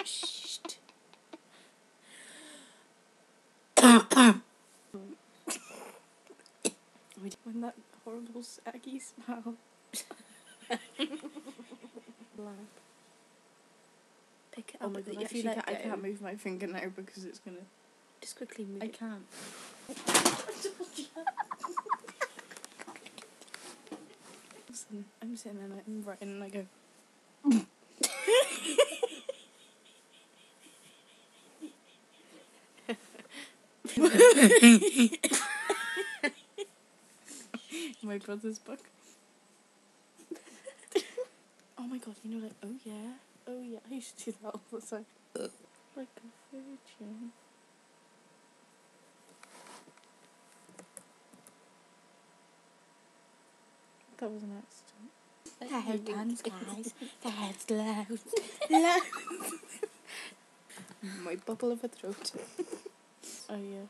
Shh. When that horrible saggy smell. Pick it up. Oh my god, If you actually, I let go, can't move my finger now because it's gonna... just quickly move I it. can't. Listen, I'm sitting and I'm writing and I go... My brother's book. Oh my god, you know, like, oh yeah, I used to do that all the time. Like a virgin. That was an accident. Here comes, guys. There's loads. My bubble of a throat. Oh yeah.